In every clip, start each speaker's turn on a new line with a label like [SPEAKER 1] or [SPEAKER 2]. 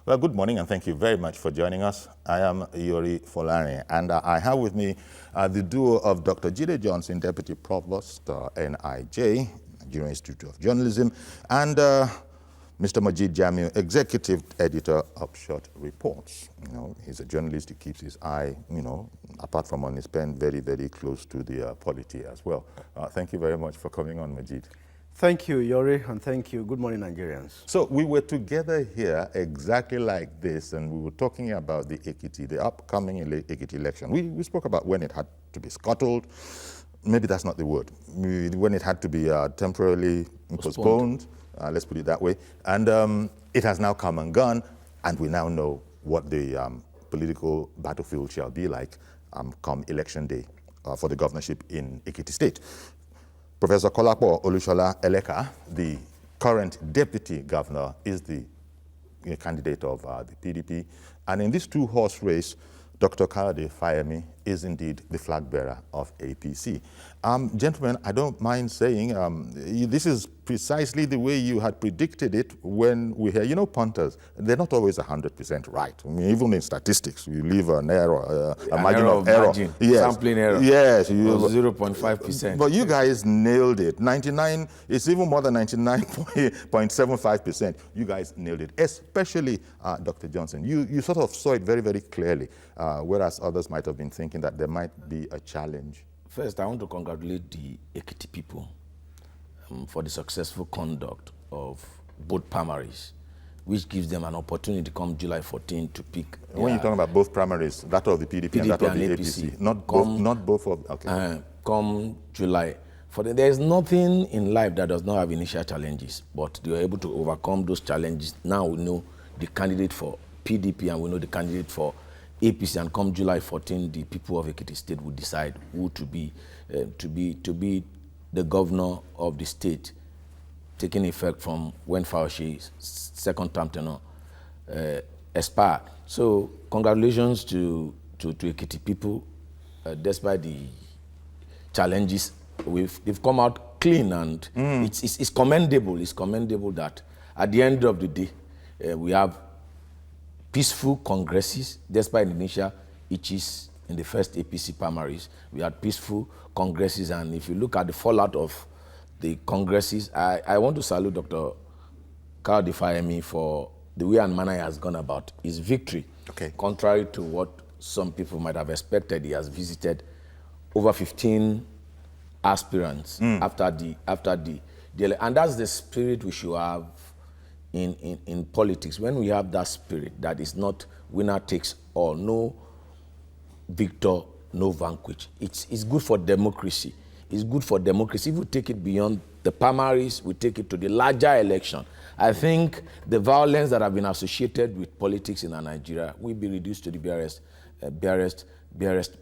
[SPEAKER 1] Well, good morning, and thank you very much for joining us. I am Yori Folani, and I have with me the duo of Dr. Jide Johnson, Deputy Provost, NIJ, Nigerian Institute of Journalism, and Mr. Majid Jamiu, Executive Editor of Short Reports. You know, he's a journalist. He keeps his eye, apart from on his pen, very, very close to the polity as well. Thank you very much for coming on, Majid.
[SPEAKER 2] Thank you, Yori, and thank you. Good morning, Nigerians.
[SPEAKER 1] So we were together here exactly like this, and we were talking about the upcoming Ekiti election. We spoke about when it had to be scuttled. Maybe that's not the word. When it had to be temporarily postponed. Let's put it that way. And it has now come and gone, and we now know what the political battlefield shall be like come election day for the governorship in Ekiti State. Professor Kolapo Olushola Eleka, the current deputy governor, is the candidate of the PDP. And in this two-horse race, Dr. Kayode Fayemi is indeed the flag bearer of APC. Gentlemen, I don't mind saying this is precisely the way you had predicted it when we hear, punters, they're not always 100% right. I mean, even in statistics, you leave an error, a margin of error.
[SPEAKER 3] Yes. Sampling error.
[SPEAKER 1] Yes.
[SPEAKER 3] 0.5%.
[SPEAKER 1] But you guys nailed it. 99, it's even more than 99.75%. You guys nailed it, especially Dr. Johnson. You sort of saw it very, very clearly, whereas others might have been thinking that there might be a challenge.
[SPEAKER 3] First, I want to congratulate the Ekiti people for the successful conduct of both primaries, which gives them an opportunity come July 14 to pick.
[SPEAKER 1] When you're talking about both primaries, that of the PDP and that of the APC, not both of, okay.
[SPEAKER 3] Come July 14, there is nothing in life that does not have initial challenges, but they are able to overcome those challenges. Now we know the candidate for PDP and we know the candidate for APC, and come July 14, the people of Ekiti State will decide who to be the governor of the state, taking effect from when Fayoshe's second term tenure expired. So congratulations to Ekiti people, despite the challenges. They've come out clean, and it's commendable. It's commendable that at the end of the day, we have peaceful congresses, despite initial itches in the first APC primaries. We had peaceful congresses, and if you look at the fallout of the congresses, I want to salute Dr. Kayode Fayemi for the way and manner he has gone about his victory.
[SPEAKER 1] Okay.
[SPEAKER 3] Contrary to what some people might have expected, he has visited over 15 aspirants after the and that's the spirit we should have in politics. When we have that spirit, that is not winner takes all, no victor, no vanquish. It's good for democracy. It's good for democracy. If we take it beyond the primaries, we take it to the larger election. I think the violence that have been associated with politics in Nigeria will be reduced to the barest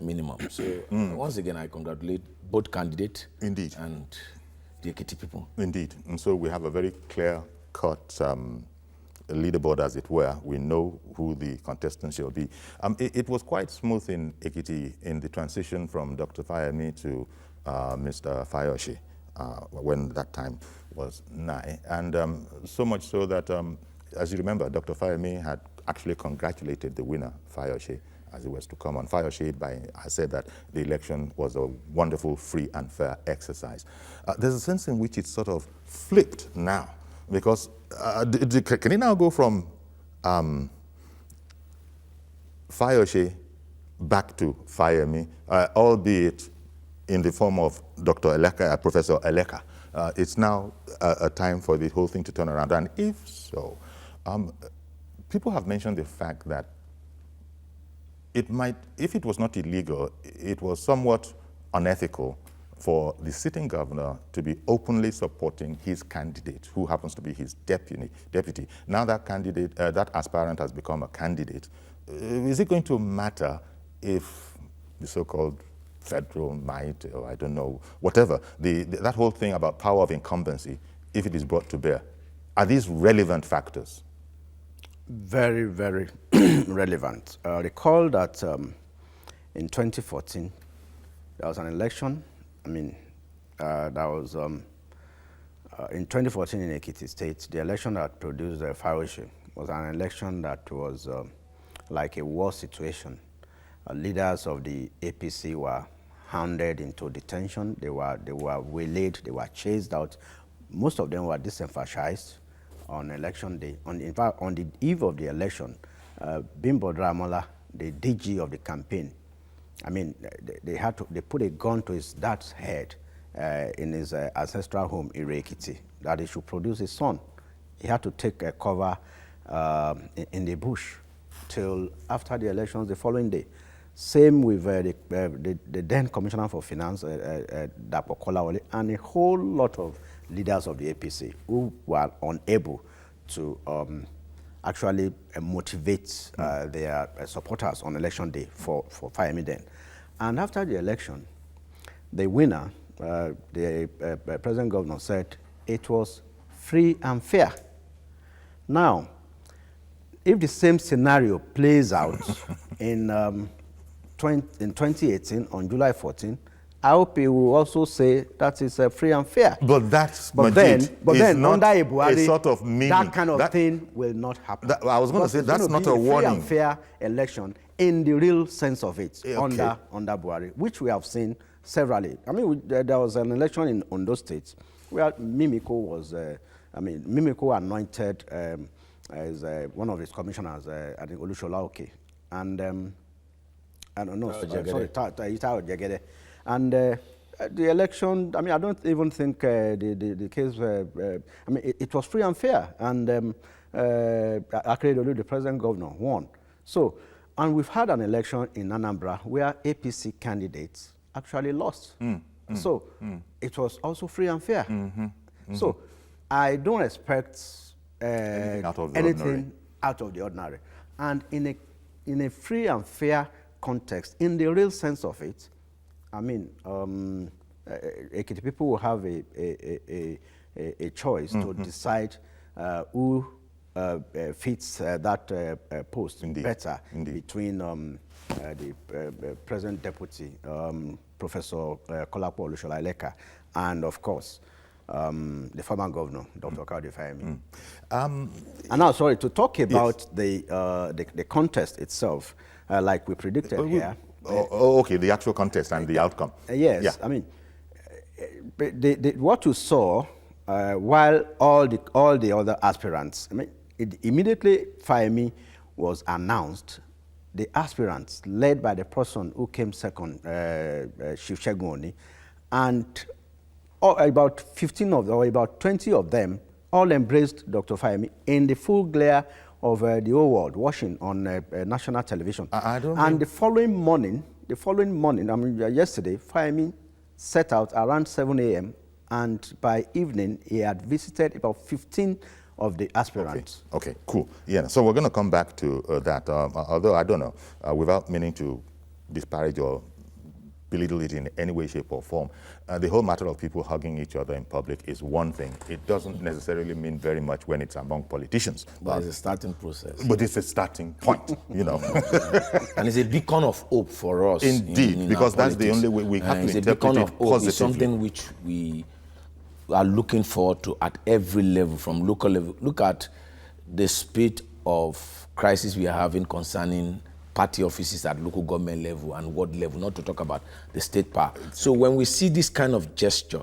[SPEAKER 3] minimum. So once again, I congratulate both candidates.
[SPEAKER 1] Indeed.
[SPEAKER 3] And the Ekiti people.
[SPEAKER 1] Indeed. And so we have a very clear-cut leaderboard, as it were. We know who the contestants shall be. It was quite smooth in Ekiti in the transition from Dr. Fayemi to Mr. Fayoshe when that time was nigh. And so much so that, as you remember, Dr. Fayemi had actually congratulated the winner, Fayoshe, as he was to come on. Fayoshe has said that the election was a wonderful, free and fair exercise. There's a sense in which it's sort of flipped now, because can it now go from Fayoshe back to Fayemi, albeit in the form of Dr. Eleka, Professor Eleka? It's now a time for the whole thing to turn around. And if so, people have mentioned the fact that it might, if it was not illegal, it was somewhat unethical for the sitting governor to be openly supporting his candidate, who happens to be his deputy. Now that candidate, that aspirant has become a candidate. Is it going to matter if the so-called federal might, or I don't know, whatever, that whole thing about power of incumbency, if it is brought to bear? Are these relevant factors?
[SPEAKER 2] Very, very relevant. Recall that in 2014, there was an election. I mean, that was in 2014 in Ekiti State. The election that produced Fayoshe was an election that was like a war situation. Leaders of the APC were hounded into detention. They were waylaid. They were chased out. Most of them were disenfranchised on election day. In fact, on the eve of the election, Bimbo Dramola, the DG of the campaign, I mean, they put a gun to his dad's head in his ancestral home in Ekiti, that he should produce a son. He had to take a cover in the bush till after the elections the following day. Same with the then Commissioner for Finance, Dapo Kolawole, and a whole lot of leaders of the APC who were unable to actually motivate their supporters on election day for Fayemi then. And after the election, the winner, the President Governor, said it was free and fair. Now, if the same scenario plays out in 2018 on July 14, I hope he will also say that is free and fair.
[SPEAKER 1] But that's
[SPEAKER 2] but then
[SPEAKER 1] not
[SPEAKER 2] under Buhari,
[SPEAKER 1] a sort of meaning.
[SPEAKER 2] That kind of thing will not happen.
[SPEAKER 1] I was going to say that's not a warning.
[SPEAKER 2] Free and fair election in the real sense of it,
[SPEAKER 1] okay,
[SPEAKER 2] under Buhari, which we have seen severally. I mean, there was an election in Ondo State where Mimiko anointed as one of his commissioners, I think Olushola Oke, and I don't know, sorry, Itao Jegede. And the election, I mean, I don't even think the case, I mean, it was free and fair. And Akeredolu, the President Governor, won. So, and we've had an election in Anambra where APC candidates actually lost. So, it was also free and fair. So, I don't expect anything out of the ordinary. And in a free and fair context, in the real sense of it, I mean, Ekiti people will have a choice to decide who fits that post better between the present deputy, Professor Kolapo Olushola Eleka, and of course, the former governor, Dr. Kaode Fayemi. And now, sorry, to talk about the contest itself, like we predicted here.
[SPEAKER 1] Okay, the actual contest and the outcome.
[SPEAKER 2] Yes, yeah. I mean, what you saw while all the other aspirants, I mean, immediately Fayemi was announced, the aspirants led by the person who came second, Shivshegun Oni, and about 15 of them, or about 20 of them, all embraced Dr. Fayemi in the full glare of the whole world watching on national television. The following morning, I mean, yesterday, Fayemi set out around 7 a.m. and by evening, he had visited about 15 of the aspirants.
[SPEAKER 1] Okay, cool. Yeah, so we're going to come back to that, although I don't know, without meaning to disparage or belittle it in any way, shape, or form. The whole matter of people hugging each other in public is one thing. It doesn't necessarily mean very much when it's among politicians.
[SPEAKER 3] But it's a starting process.
[SPEAKER 1] But it's a starting point, you know.
[SPEAKER 3] And it's a beacon of hope for us.
[SPEAKER 1] Indeed,
[SPEAKER 3] in
[SPEAKER 1] because that's the only way we have to interpret it positively.
[SPEAKER 3] It's something which we are looking forward to at every level, from local level. Look at the speed of crisis we are having concerning party offices at local government level and ward level, not to talk about the state power. So when we see this kind of gesture,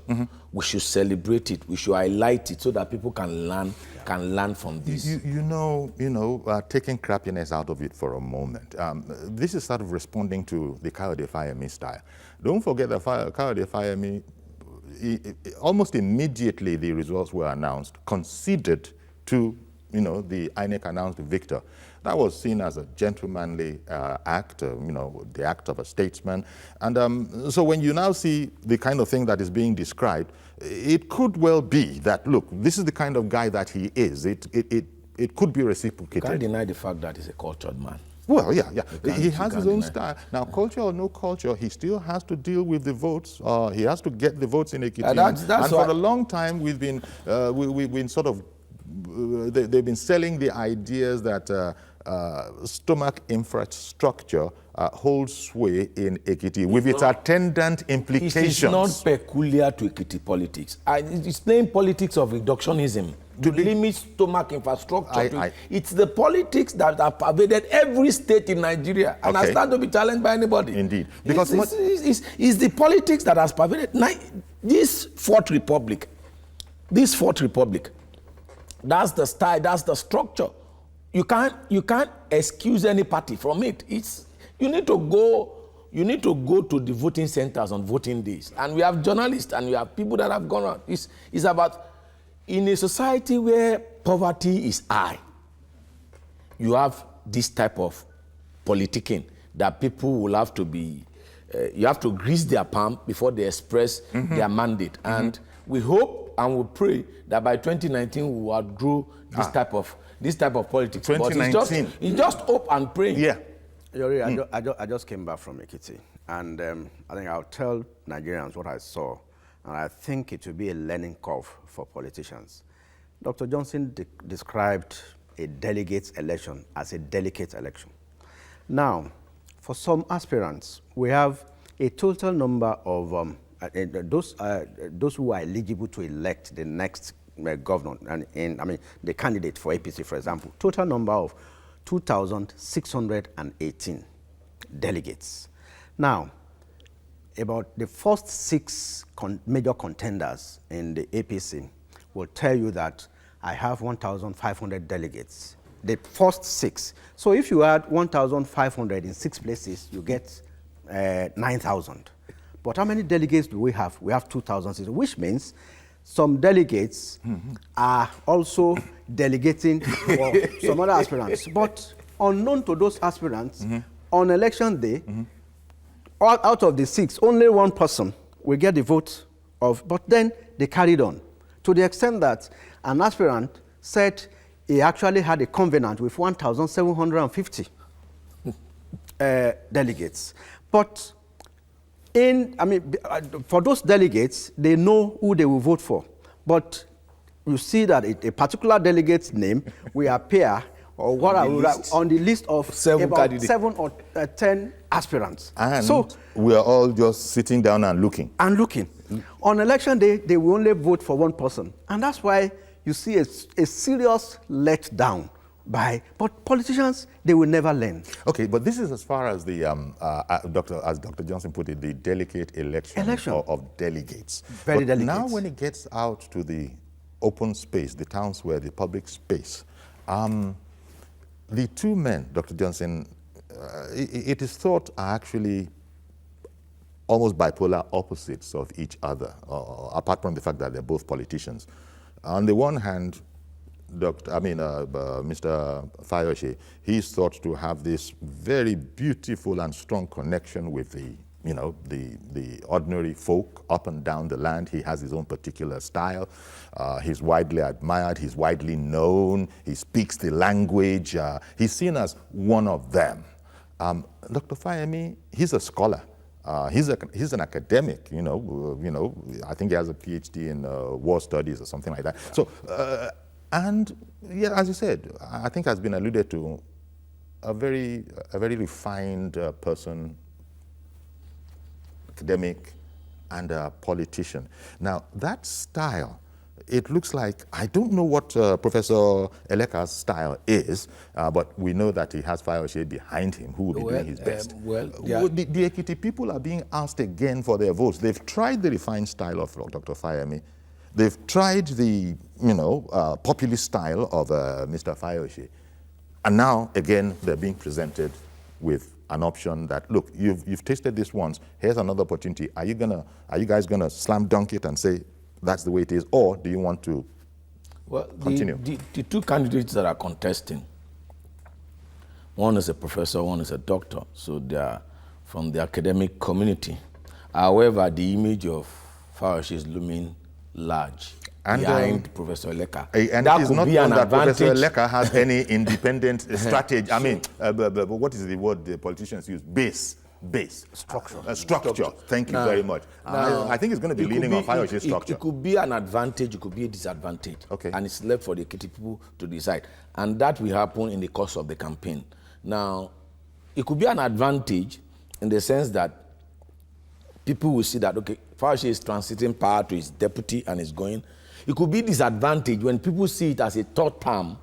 [SPEAKER 3] we should celebrate it. We should highlight it so that people can learn from this.
[SPEAKER 1] You know, taking crappiness out of it for a moment. This is sort of responding to the Kaode Fayemi style. Don't forget that Kaode Fayemi, almost immediately the results were announced, conceded to, the INEC announced the victor. That was seen as a gentlemanly act, the act of a statesman. And so when you now see the kind of thing that is being described, it could well be that, look, this is the kind of guy that he is. It could be reciprocated.
[SPEAKER 3] You can't deny the fact that he's a cultured man.
[SPEAKER 1] Well, yeah. He has his own style. Now, culture or no culture, he still has to deal with the votes. He has to get the votes in Ekiti. And for a long time, we've been sort of, they've been selling the ideas that stomach infrastructure holds sway in Ekiti with its attendant implications.
[SPEAKER 3] It is not peculiar to Ekiti politics. It's plain politics of reductionism to limit stomach infrastructure. It's the politics that have pervaded every state in Nigeria and has not to be challenged by anybody.
[SPEAKER 1] Indeed. Because
[SPEAKER 3] it's the politics that has pervaded this Fourth Republic. That's the style, that's the structure. You can't excuse any party from it. You need to go to the voting centers on voting days. And we have journalists and we have people that have gone around. It's about, in a society where poverty is high, you have this type of politicking that people will have to be, you have to grease their palm before they express their mandate. And we hope and we pray that by 2019 we will outgrow this type of politics.
[SPEAKER 1] 2019.
[SPEAKER 3] But it's just hope and pray.
[SPEAKER 1] Yeah.
[SPEAKER 2] I just came back from Ekiti, and I think I'll tell Nigerians what I saw, and I think it will be a learning curve for politicians. Dr. Johnson described a delegates election as a delicate election. Now, for some aspirants, we have a total number of those who are eligible to elect the next governor, and the candidate for APC, for example, total number of 2,618 delegates. Now, about the first 6 major contenders in the APC will tell you that I have 1,500 delegates. The first 6. So if you add 1,500 in 6 places, you get 9,000. But how many delegates do we have? We have 2,000, which means some delegates are also delegating for some other aspirants. But unknown to those aspirants, on election day, out of the 6, only one person will get the vote of, but then they carried on. To the extent that an aspirant said he actually had a covenant with 1,750 delegates. But for those delegates, they know who they will vote for. But you see that a particular delegate's name will appear on the list of about 7 or 10 aspirants.
[SPEAKER 1] And so we are all just sitting down and looking.
[SPEAKER 2] On election day, they will only vote for one person. And that's why you see a serious letdown. But politicians, they will never learn.
[SPEAKER 1] Okay, but this is as far as the, as Dr. Johnson put it, the delicate election. Of delegates.
[SPEAKER 2] Very delicate.
[SPEAKER 1] Now when it gets out to the open space, the town square, the public space, the 2 men, Dr. Johnson, it is thought are actually almost bipolar opposites of each other, apart from the fact that they're both politicians. On the one hand, Mr. Fayose, he's thought to have this very beautiful and strong connection with the ordinary folk up and down the land. He has his own particular style. He's widely admired. He's widely known. He speaks the language. He's seen as one of them. Dr. Fayemi, he's a scholar. He's an academic. I think he has a PhD in war studies or something like that. So. And yeah, as you said, I think has been alluded to, a very refined person, academic, and a politician. Now that style, it looks like, I don't know what Professor Eleka's style is, but we know that he has Fayose behind him, who will be doing his best. The Ekiti people are being asked again for their votes. They've tried the refined style of Dr. Fayemi. They've tried the, populist style of Mr. Fayose. And now, again, they're being presented with an option that, look, you've tasted this once, here's another opportunity. Are you guys gonna slam dunk it and say that's the way it is, or do you want to continue?
[SPEAKER 3] The 2 candidates that are contesting, one is a professor, one is a doctor, so they are from the academic community. However, the image of Fayose is looming large behind Professor Eleka.
[SPEAKER 1] And that it's not known that Professor Eleka has any independent strategy. What is the word the politicians use? Base. base.
[SPEAKER 2] Structure.
[SPEAKER 1] Structure. Thank you very much. I think it's going to be leaning on Fayoshe's structure.
[SPEAKER 3] It could be an advantage, it could be a disadvantage.
[SPEAKER 1] Okay.
[SPEAKER 3] And it's left for the Ekiti people to decide. And that will happen in the course of the campaign. Now, it could be an advantage in the sense that people will see that, okay, Fayoshe is transiting power to his deputy and is going. It could be disadvantage when people see it as a third term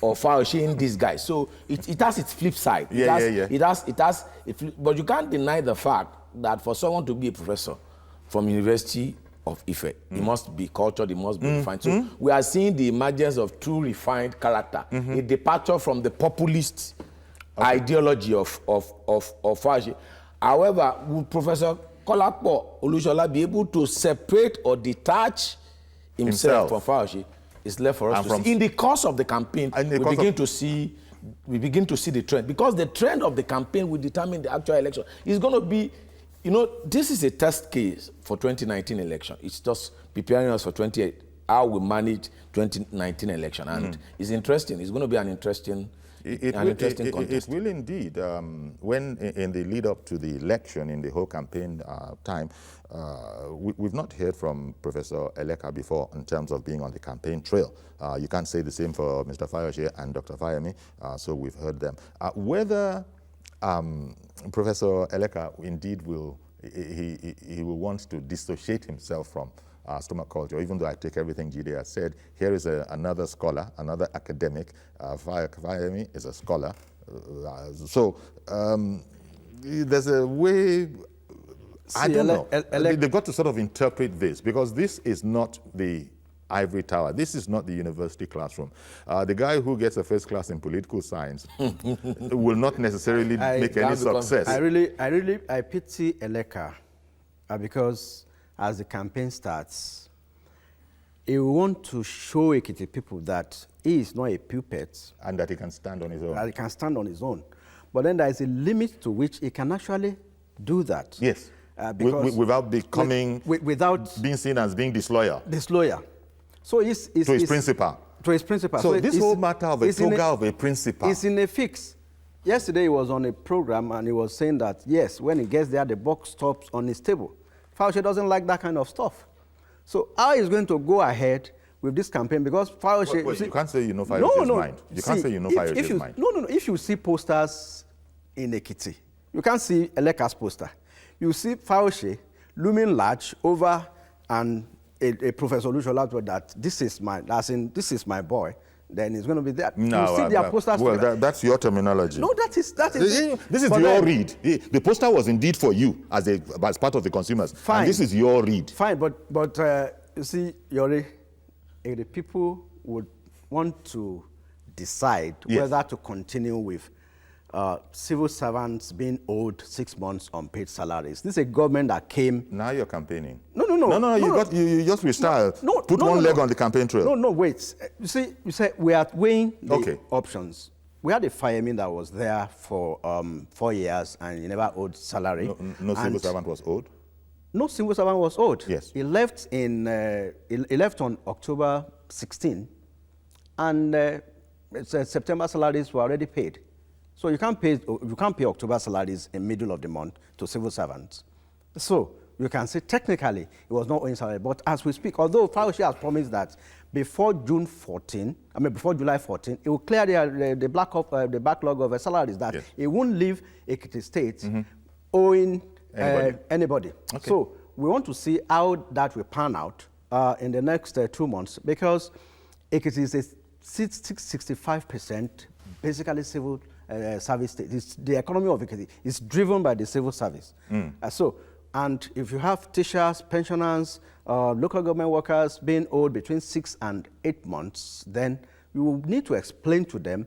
[SPEAKER 3] of Fayoshe in this guy. So it has its flip side. But you can't deny the fact that for someone to be a professor from University of Ife, he must be cultured, he must be refined. So we are seeing the emergence of true refined character, a departure from the populist ideology of Fayoshe. However, will Professor Kolapo Olushola be able to separate or detach himself from Fayoshe? It's left for us to see. In the course of the campaign, we begin to see the trend. Because the trend of the campaign will determine the actual election. It's going to be, this is a test case for 2019 election. It's just preparing us for how we manage 2019 election. And it's interesting. It's going to be an interesting contest.
[SPEAKER 1] It will indeed. When in the lead up to the election, in the whole campaign time, we've not heard from Professor Eleka before in terms of being on the campaign trail. You can't say the same for Mr. Fayoshe and Dr. Fayemi, so we've heard them. Whether Professor Eleka indeed will want to dissociate himself from stomach culture, even though I take everything Jide has said. Here is another scholar, another academic. Fayemi is a scholar. There's a way, I don't know. They've got to sort of interpret this, because this is not the ivory tower. This is not the university classroom. The guy who gets a first class in political science will not necessarily make any success.
[SPEAKER 2] I pity Eleka because as the campaign starts, he wants to show Ekiti people that he is not a puppet.
[SPEAKER 1] And that he can stand on his own.
[SPEAKER 2] That he can stand on his own. But then there is a limit to which he can actually do that.
[SPEAKER 1] Yes. Without becoming,
[SPEAKER 2] without
[SPEAKER 1] being seen as being disloyal.
[SPEAKER 2] Disloyal. So to his principal. To his principal.
[SPEAKER 1] So this whole matter of a toga of a principal.
[SPEAKER 2] It's in a fix. Yesterday he was on a program and he was saying that, yes, when he gets there, the buck stops on his table. Fayoshe doesn't like that kind of stuff. So how is going to go ahead with this campaign? Because Fayoshe...
[SPEAKER 1] Wait, you can't say you know Fayoshe's mind. You can't say you know Fayoshe's mind.
[SPEAKER 2] No. If you see posters in Ekiti, you can't see Eleka's poster. You see Fayoshe looming large over a Professor Olushola that this is my boy. Then it's going to be there.
[SPEAKER 1] No,
[SPEAKER 2] you see their posters.
[SPEAKER 1] Well, that's your terminology.
[SPEAKER 2] No, that is.
[SPEAKER 1] This is your read. The poster was indeed for you as part of the consumers.
[SPEAKER 2] Fine.
[SPEAKER 1] And this is your read.
[SPEAKER 2] Fine, but you see, Yori, if the people would want to decide whether to continue with civil servants being owed 6 months unpaid salaries. This is a government that came.
[SPEAKER 1] Now you're campaigning.
[SPEAKER 2] No.
[SPEAKER 1] You just restyle. Put one leg on the campaign trail.
[SPEAKER 2] No, wait. You see, we are weighing the options. We had a fireman that was there for 4 years and he never owed salary.
[SPEAKER 1] No civil servant was owed?
[SPEAKER 2] No civil servant was owed.
[SPEAKER 1] Yes.
[SPEAKER 2] He left he left on October 16, and September salaries were already paid. So you can't pay October salaries in middle of the month to civil servants. So you can say technically it was not owing salary, but as we speak, although Fayoshe has promised that before July 14, it will clear the backlog of salaries, that it won't leave Ekiti State owing anybody. Okay. So we want to see how that will pan out in the next 2 months, because Ekiti is a 65% basically civil service state. The economy of Ekiti is driven by the civil service. And if you have teachers, pensioners, local government workers being owed between 6 and 8 months, then you will need to explain to them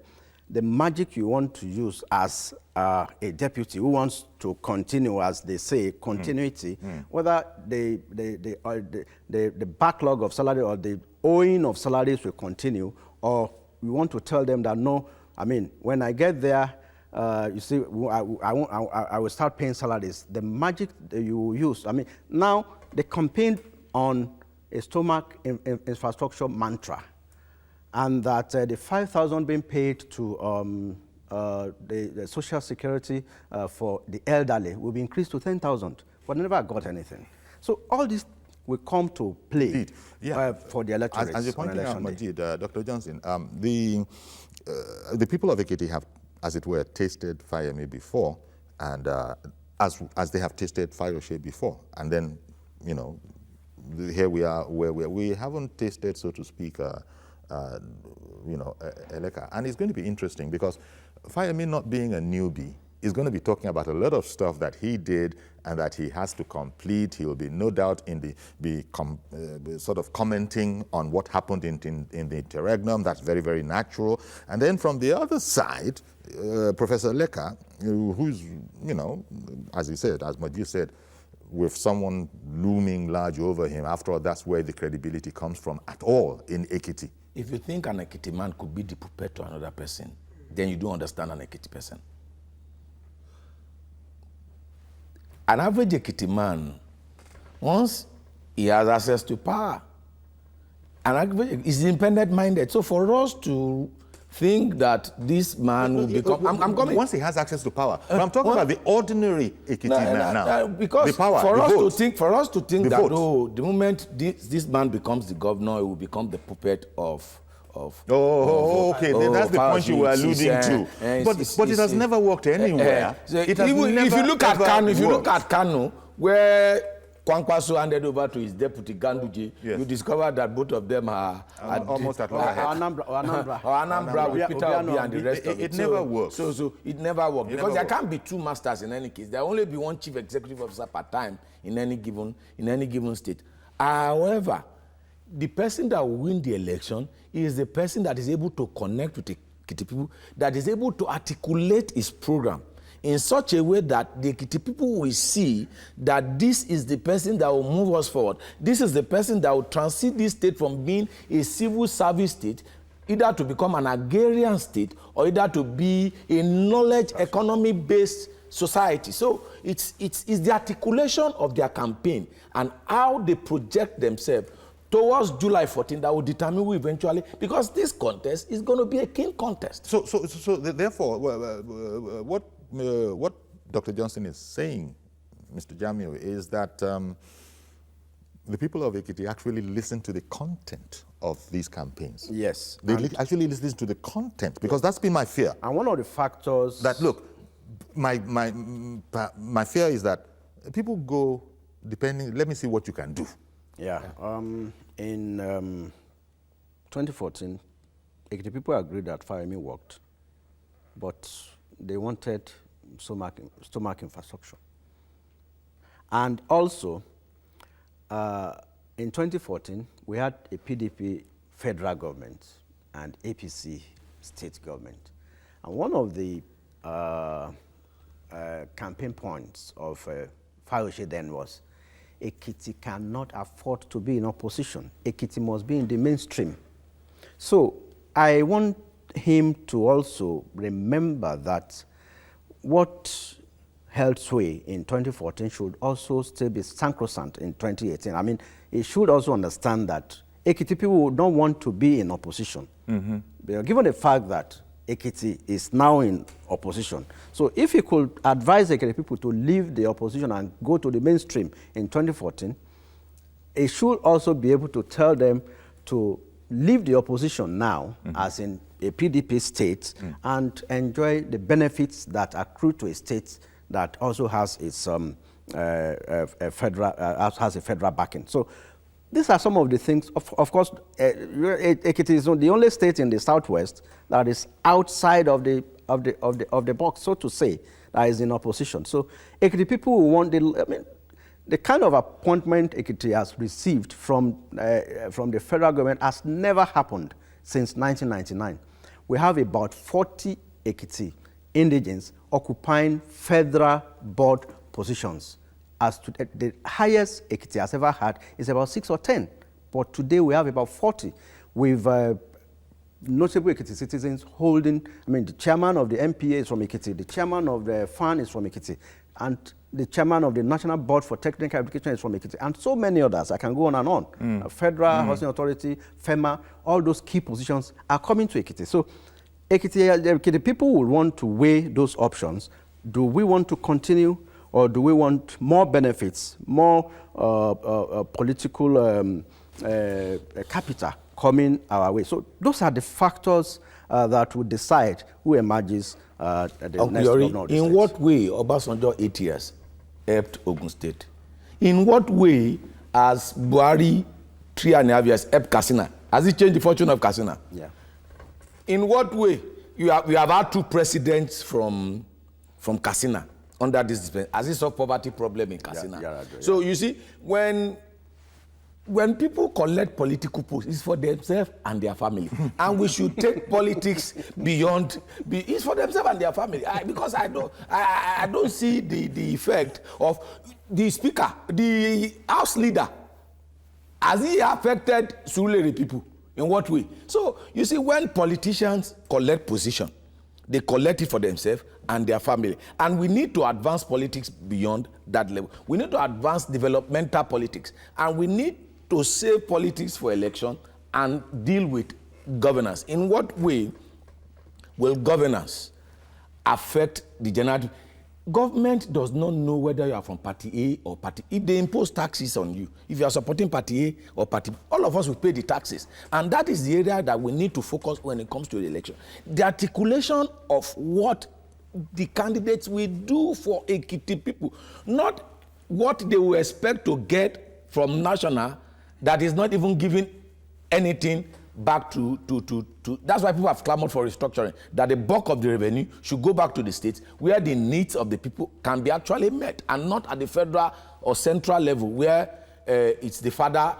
[SPEAKER 2] the magic you want to use as a deputy who wants to continue, as they say, continuity, whether the backlog of salary or the owing of salaries will continue, or we want to tell them that no, I mean, when I get there, you see, I will start paying salaries. The magic that you will use, I mean, now they campaign on a stomach infrastructure mantra, and that the 5,000 being paid to the social security for the elderly will be increased to 10,000, but never got anything. So all this will come to play for the electorate.
[SPEAKER 1] As you're pointing out, Majid, Dr. Johnson, the people of Ekiti have, as it were, tasted Fayemi before, and as they have tasted Fayoshe before, and then, you know, here we are where we haven't tasted, so to speak, you know, Eleka. And it's going to be interesting because Fayemi, not being a newbie, is going to be talking about a lot of stuff that he did and that he has to complete. He'll be no doubt sort of commenting on what happened in the interregnum. That's very, very natural. And then from the other side, Professor Leka, who's, you know, as he said, as Majid said, with someone looming large over him, after all, that's where the credibility comes from at all in Ekiti.
[SPEAKER 3] If you think an Ekiti man could be the puppet to another person, then you don't understand an Ekiti person. An average Ekiti man, once he has access to power, is independent-minded. So for us to think that this man will become... I'm coming.
[SPEAKER 1] Once he has access to power. But I'm talking about the ordinary Ekiti man now.
[SPEAKER 3] Because
[SPEAKER 1] the power,
[SPEAKER 3] for,
[SPEAKER 1] the
[SPEAKER 3] us
[SPEAKER 1] vote,
[SPEAKER 3] to think, for us to think
[SPEAKER 1] the
[SPEAKER 3] that,
[SPEAKER 1] vote.
[SPEAKER 3] oh, the moment this man becomes the governor, he will become the puppet of
[SPEAKER 1] okay, then that's the point you were alluding to. But it has never worked anywhere. It has
[SPEAKER 3] if you look at Kano, where Kwankwaso handed over to his deputy Ganduje, you discover that both of them are
[SPEAKER 1] almost at loggerheads.
[SPEAKER 3] Anambra with Peter Obi and the rest of it.
[SPEAKER 1] It never works.
[SPEAKER 3] So it never works because there can't be two masters in any case. There will only be one chief executive officer per time in any given state. However, the person that will win the election is the person that is able to connect with the Ekiti people, that is able to articulate his program in such a way that the Ekiti people will see that this is the person that will move us forward. This is the person that will transit this state from being a civil service state, either to become an agrarian state or either to be a knowledge economy-based society. So it's the articulation of their campaign and how they project themselves towards July 14 that will determine who eventually, because this contest is going to be a keen contest.
[SPEAKER 1] So therefore, what Dr. Johnson is saying, Mr. Jamiu, is that the people of Ekiti actually listen to the content of these campaigns.
[SPEAKER 2] Yes.
[SPEAKER 1] They actually listen to the content, because that's been my fear.
[SPEAKER 2] And one of the factors...
[SPEAKER 1] That, look, my fear is that people go depending, let me see what you can do.
[SPEAKER 2] Yeah. In 2014, Ekiti people agreed that Fayemi worked, but they wanted stomach infrastructure. And also, in 2014, we had a PDP federal government and APC state government. And one of the campaign points of Fayoshe then was, Ekiti cannot afford to be in opposition. Ekiti must be in the mainstream. So I want him to also remember that what held sway in 2014 should also still be sacrosanct in 2018. I mean, he should also understand that Ekiti people would not want to be in opposition. But given the fact that Ekiti is now in opposition. So if he could advise Ekiti people to leave the opposition and go to the mainstream in 2014, he should also be able to tell them to leave the opposition now, as in a PDP state, and enjoy the benefits that accrue to a state that also has its has a federal backing. So these are some of the things. Of course, Ekiti is the only state in the southwest that is outside of the box, so to say, that is in opposition. So Ekiti people who want the kind of appointment Ekiti has received from the federal government has never happened since 1999. We have about 40 Ekiti indigents occupying federal board positions. As to the highest Ekiti has ever had is about 6 or 10, but today we have about 40, with notable Ekiti citizens holding. I mean, the chairman of the MPA is from Ekiti, the chairman of the FAN is from Ekiti, and the chairman of the National Board for Technical Education is from Ekiti, and so many others. I can go on and on. Federal Housing Authority, FEMA, all those key positions are coming to Ekiti. So Ekiti people will want to weigh those options. Do we want to continue, or do we want more benefits, more political capital coming our way? So those are the factors that will decide who emerges at the next governor of the
[SPEAKER 3] in
[SPEAKER 2] state.
[SPEAKER 3] what way Obasanjo 8 years helped Ogun State? In what way has Buhari 3.5 years helped Katsina? Has it changed the fortune of Katsina?
[SPEAKER 2] Yeah.
[SPEAKER 3] In what way? We have had 2 presidents from Katsina under this dispensation. Has it solved poverty problem in Katsina?
[SPEAKER 2] Yeah.
[SPEAKER 3] So you see, when people collect political posts, it's for themselves and their family. And we should take politics beyond, it's for themselves and their family. Because I don't see the effect of the speaker, the house leader. Has he affected Surulere people? In what way? So you see, when politicians collect position, they collect it for themselves and their family. And we need to advance politics beyond that level. We need to advance developmental politics. And we need to save politics for election and deal with governance. In what way will governance affect the general? Government does not know whether you are from party A or party. If they impose taxes on you, if you are supporting party A or party B, all of us will pay the taxes. And that is the area that we need to focus when it comes to the election. The articulation of what the candidates will do for Ekiti people, not what they will expect to get from national that is not even giving anything back to that's why people have clamored for restructuring, that the bulk of the revenue should go back to the states where the needs of the people can be actually met, and not at the federal or central level where it's the father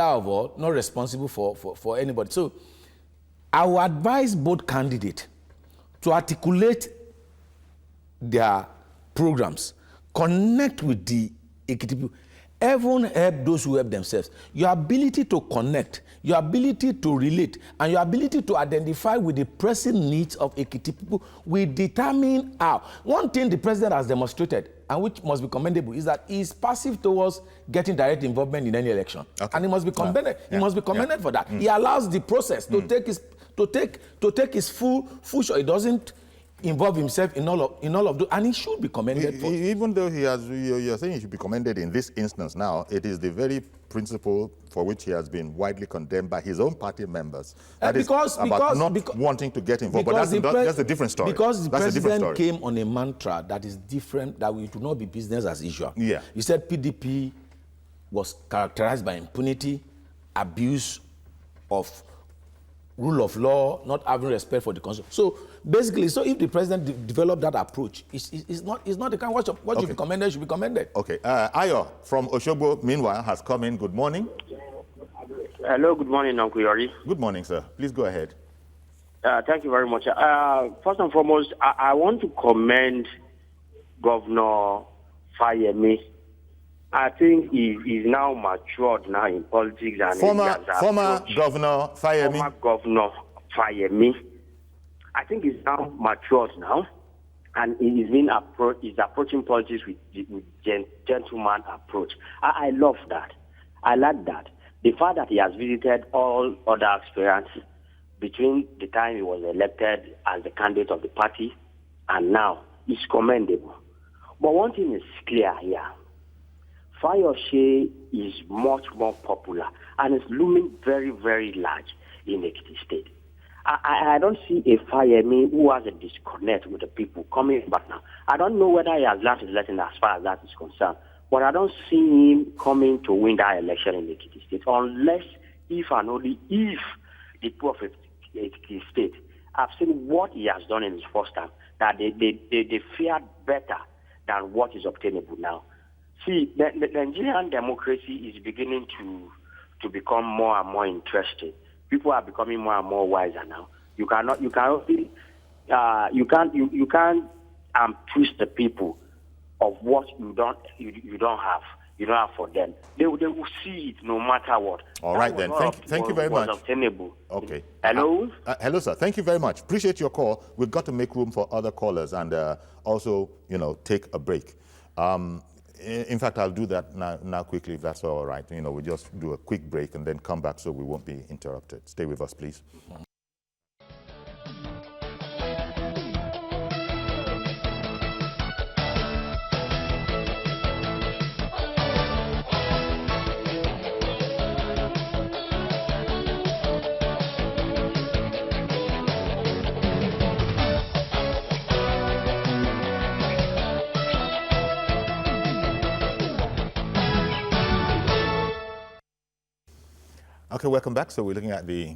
[SPEAKER 3] of all, not responsible for anybody. So I would advise both candidates to articulate their programs, connect with the Ekiti people. Everyone help those who help themselves. Your ability to connect, your ability to relate, and your ability to identify with the pressing needs of Ekiti people will determine how. One thing the president has demonstrated, and which must be commendable, is that he is passive towards getting direct involvement in any election. Okay. And he must be commended. He must be commended for that. He allows the process to take his full shot. He doesn't involve himself in all of those, and he should be commended for.
[SPEAKER 1] Even though you're saying he should be commended in this instance now, it is the very principle for which he has been widely condemned by his own party members. That is about not wanting to get involved. But that's a different story.
[SPEAKER 3] Because the president came on a mantra that is different, that we do not be business as usual.
[SPEAKER 1] Yeah.
[SPEAKER 3] He said PDP was characterized by impunity, abuse of rule of law, not having respect for the constitution. So basically, if the president developed that approach, it's not the kind of what should be commended should be commended.
[SPEAKER 1] Okay. Ayo from Oshogbo, meanwhile, has come in. Good morning.
[SPEAKER 4] Hello, good morning, Uncle Yori.
[SPEAKER 1] Good morning, sir. Please go ahead.
[SPEAKER 4] Thank you very much. First and foremost, I want to commend Governor Fayemi. I think he's now matured now in politics. And
[SPEAKER 1] Former Governor Fayemi.
[SPEAKER 4] Former Governor Fayemi. I think he's now matured now, and he's approaching politics with gentleman approach. I love that. I like that. The fact that he has visited all other aspirants between the time he was elected as the candidate of the party and now is commendable. But one thing is clear here. Fayose is much more popular and is looming very, very large in Ekiti State. I don't see a Fayemi who has a disconnect with the people coming back now. I don't know whether he has learned his lesson as far as that is concerned, but I don't see him coming to win that election in Ekiti State unless, if and only if, the people of Ekiti State have seen what he has done in his first term, that they feared better than what is obtainable now. See, the Nigerian democracy is beginning to become more and more interesting. People are becoming more and more wiser now. You can't twist the people of what you don't have. You don't have for them. They will see it no matter what.
[SPEAKER 1] All right then. Thank you very much.
[SPEAKER 4] Obtainable.
[SPEAKER 1] Okay.
[SPEAKER 4] Hello.
[SPEAKER 1] Hello, sir. Thank you very much. Appreciate your call. We've got to make room for other callers and also, take a break. In fact, I'll do that now quickly, if that's all right. We just do a quick break and then come back so we won't be interrupted. Stay with us, please. Okay, welcome back. So we're looking at the,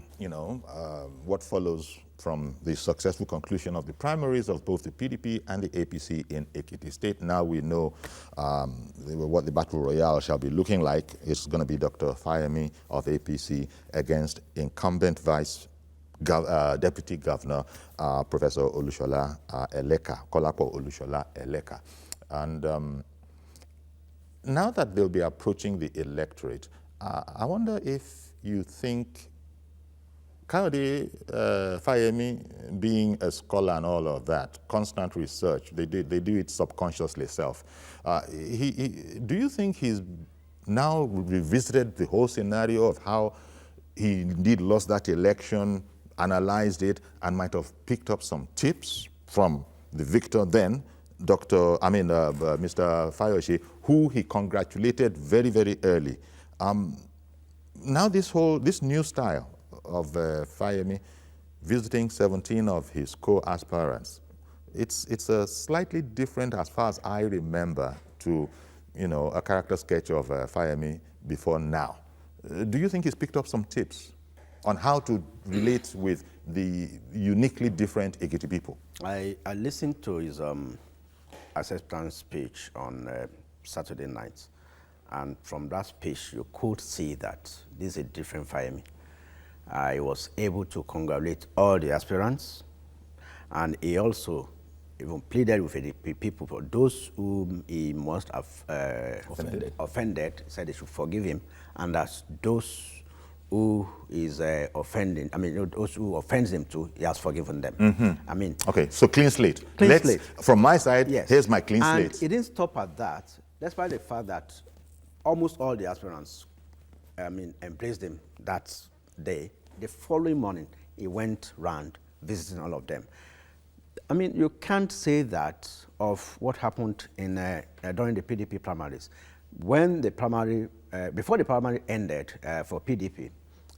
[SPEAKER 1] what follows from the successful conclusion of the primaries of both the PDP and the APC in Ekiti State. Now we know what the battle royale shall be looking like. It's going to be Dr. Fayemi of APC against incumbent Deputy Governor Professor Olushola Eleka, Kolapo Olushola Eleka. And now that they'll be approaching the electorate, I wonder if you think Kayode Fayemi, being a scholar and all of that, constant research, they do it subconsciously self. Do you think he's now revisited the whole scenario of how he indeed lost that election, analyzed it, and might have picked up some tips from the victor then, Mr. Fayoshe, who he congratulated very, very early? Now this new style of Fayemi visiting 17 of his co-aspirants, it's a slightly different, as far as I remember, to a character sketch of Fayemi before now. Do you think he's picked up some tips on how to relate with the uniquely different Ekiti people?
[SPEAKER 2] I listened to his acceptance speech on Saturday night. And from that speech, you could see that this is a different Fayemi. I was able to congratulate all the aspirants, and he also even pleaded with the people, for those whom he must have offended, said they should forgive him, and that those who is offending, those who offends him too, he has forgiven them.
[SPEAKER 1] Okay, so clean slate.
[SPEAKER 2] Clean slate.
[SPEAKER 1] From my side,
[SPEAKER 2] yes.
[SPEAKER 1] Here's my clean slate.
[SPEAKER 2] And it didn't stop at that, despite the fact that almost all the aspirants, embraced him that day. The following morning, he went round visiting all of them. You can't say that of what happened in during the PDP primaries. When the primary, before the primary ended for PDP,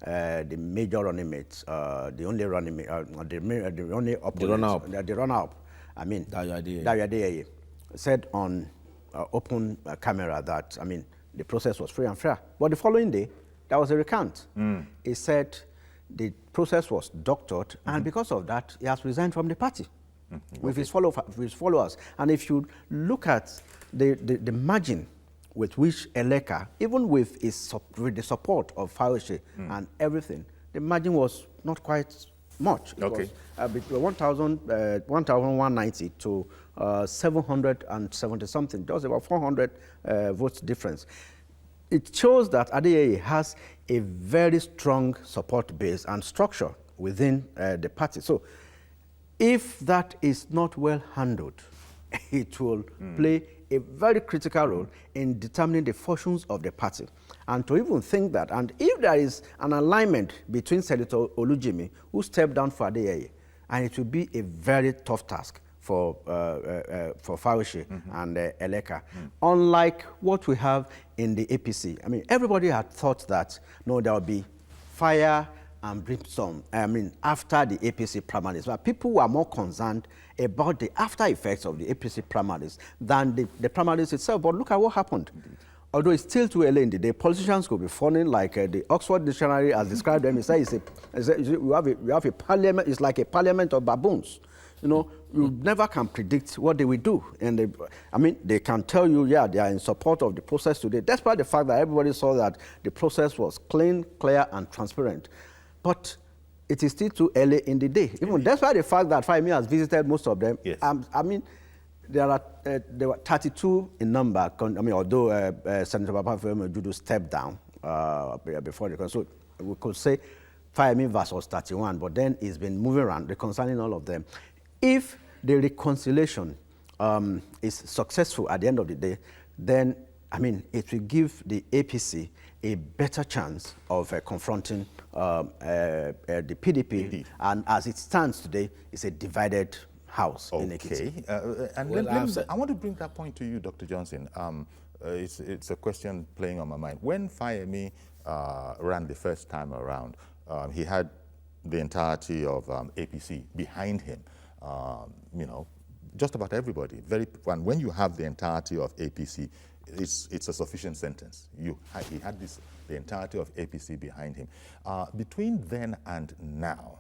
[SPEAKER 2] the major running mates, the only running mate, the only opponent, the runner-up, Dayo Adeyeye, said on open camera that the process was free and fair. But the following day, there was a recount. He said the process was doctored, and because of that, he has resigned from the party with his followers. And if you look at the margin with which Eleka, even with the support of Fayoshe and everything, the margin was not quite much. It was between 1,190 to 770 something. There was about 400 votes difference. It shows that Adeyeye has a very strong support base and structure within the party. So if that is not well handled, it will play a very critical role in determining the fortunes of the party. And to even think that, and if there is an alignment between Senator Olujimi, who stepped down for Adeyeye, and it will be a very tough task for Fayoshe and Eleka. Unlike what we have in the APC. Everybody had thought that, no, there will be fire and brimstone, after the APC primaries. But people were more concerned about the after effects of the APC primaries than the primaries itself. But look at what happened. Although it's still too early in the day, politicians could be phoning, like the Oxford Dictionary has described them. It says you have a parliament, it's like a parliament of baboons. You never can predict what they will do. And they can tell you, yeah, they are in support of the process today, despite the fact that everybody saw that the process was clean, clear, and transparent. But it is still too early in the day. Even despite the fact that Fayemi has visited most of them,
[SPEAKER 1] yes.
[SPEAKER 2] There were 32 in number. Although Senator Babafemi Ojudu stepped down before the so we could say Fayemi versus 31. But then he's been moving around, reconciling all of them. If the reconciliation is successful at the end of the day, then it will give the APC a better chance of confronting the PDP. And as it stands today, it's a divided house in Ekiti.
[SPEAKER 1] I want to bring that point to you, Dr. Johnson. It's a question playing on my mind. When Fayemi ran the first time around, he had the entirety of APC behind him. Just about everybody. And when you have the entirety of APC it's a sufficient sentence. He had the entirety of APC behind him. Between then and now,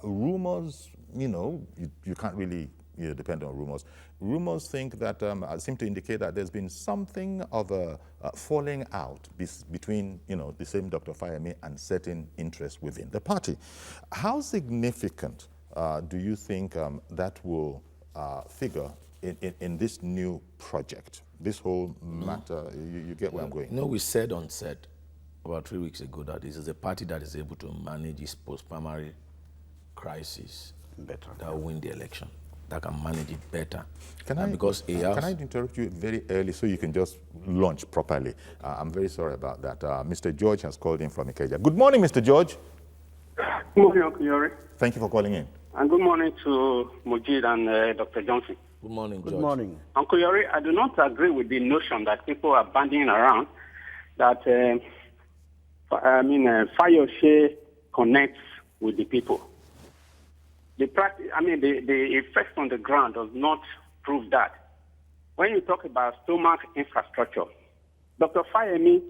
[SPEAKER 1] rumors, you can't really depend on rumors. Rumors think that seem to indicate that there's been something of a falling out between the same Dr. Fayemi and certain interests within the party. How significant do you think that will figure in this new project, this whole matter? You get where I'm going?
[SPEAKER 3] We said on set about 3 weeks ago that this is a party that is able to manage its post-primary crisis better, that will win the election, that can manage it better. Can I interrupt
[SPEAKER 1] you very early so you can just launch properly? I'm very sorry about that. Mr. George has called in from Ikeja. Good morning, Mr. George.
[SPEAKER 5] Good morning, Uncle Yori.
[SPEAKER 1] Thank you for calling in.
[SPEAKER 5] And good morning to Mujid and Dr. Johnson.
[SPEAKER 3] Good morning, George.
[SPEAKER 2] Good morning.
[SPEAKER 5] Uncle Yori, I do not agree with the notion that people are bandying around that Fayose connects with the people. The effect on the ground does not prove that. When you talk about stomach infrastructure, Dr. Fayemi,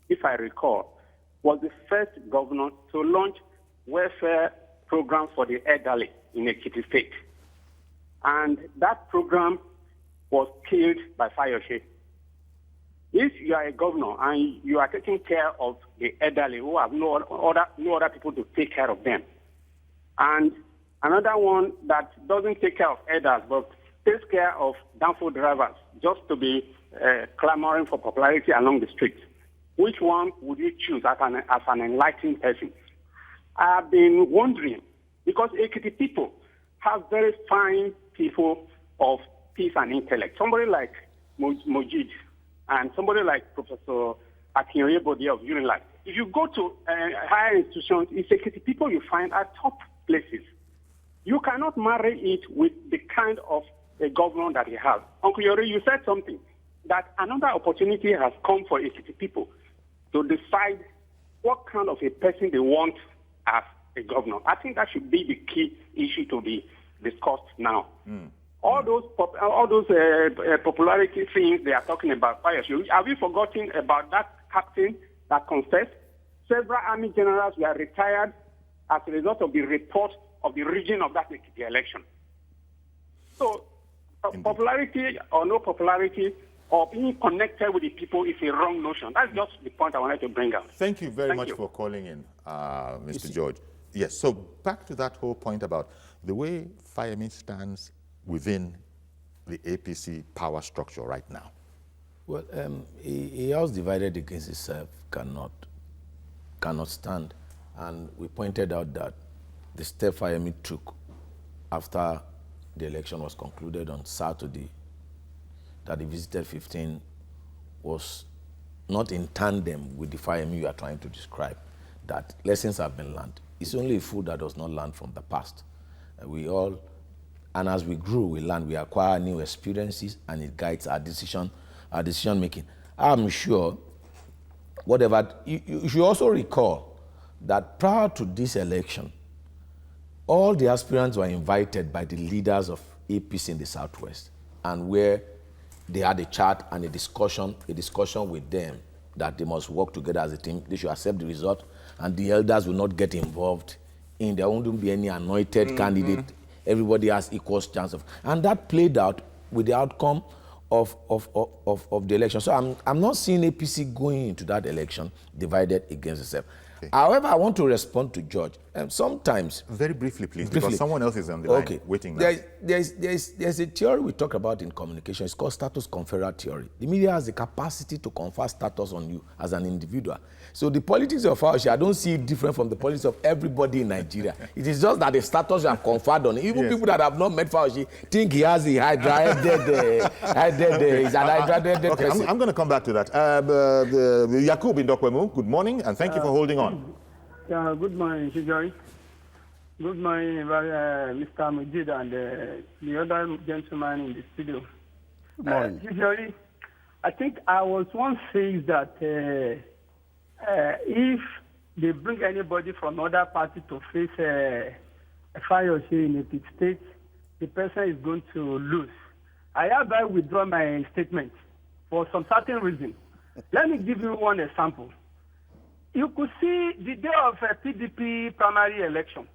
[SPEAKER 5] if I recall, was the first governor to launch welfare program for the elderly in Ekiti State. And that program was killed by Fayose. If you are a governor and you are taking care of the elderly who have no other people to take care of them, and another one that doesn't take care of elders but takes care of downfall drivers just to be clamoring for popularity along the streets, which one would you choose as an enlightened person? I have been wondering, because Ekiti people have very fine people of peace and intellect. Somebody like Mujid and somebody like Professor Akinreboye of Unilag. If you go to higher institutions, it's Ekiti people you find at top places. You cannot marry it with the kind of a governor that he has. Uncle Yori, you said something, that another opportunity has come for Ekiti people to decide what kind of a person they want as a governor. I think that should be the key issue to be discussed now. All those popularity things they are talking about, have you forgotten about that captain that confessed? Several army generals were retired as a result of the report of the region of that election. So, popularity or no popularity or being connected with the people is a wrong notion. That's just the point I wanted to bring out.
[SPEAKER 1] Thank you very much for calling in, Mr. George. Yes, so back to that whole point about the way Fayemi stands within the APC power structure right now.
[SPEAKER 3] Well, a house divided against itself cannot stand. And we pointed out that the step Fayemi took after the election was concluded on Saturday, that he visited 15, was not in tandem with the Fayemi you are trying to describe, that lessons have been learned. It's only a fool that does not learn from the past. And as we grew, we learn, we acquire new experiences, and it guides our decision making. I'm sure, you should also recall that prior to this election, all the aspirants were invited by the leaders of APC in the Southwest, and where they had a chat and a discussion with them that they must work together as a team. They should accept the result, and the elders will not get involved in. There won't be any anointed candidate. Everybody has equal chance of, and that played out with the outcome of the election. So I'm not seeing APC going into that election divided against itself. Okay. However, I want to respond to George. Sometimes,
[SPEAKER 1] very briefly, please, because someone else is on the line waiting now.
[SPEAKER 3] There's a theory we talk about in communication. It's called status conferral theory. The media has the capacity to confer status on you as an individual. So the politics of Fauci, I don't see it different from the politics of everybody in Nigeria. It is just that the status you have conferred on even people that have not met Fauci think he has the he's an hydrated person.
[SPEAKER 1] I'm going to come back to that. Yakub in Dokwemu, good morning, and thank you for holding on.
[SPEAKER 6] Good morning, Shijori. Good morning, Mr. Mujid and the other gentleman in the studio.
[SPEAKER 2] Good morning.
[SPEAKER 6] Shijori, I think I was once saying that if they bring anybody from other party to face a Fayose in Ekiti State, the person is going to lose. I hereby withdraw my statement. for some certain reason. Let me give you one example. You could see the day of a PDP primary election.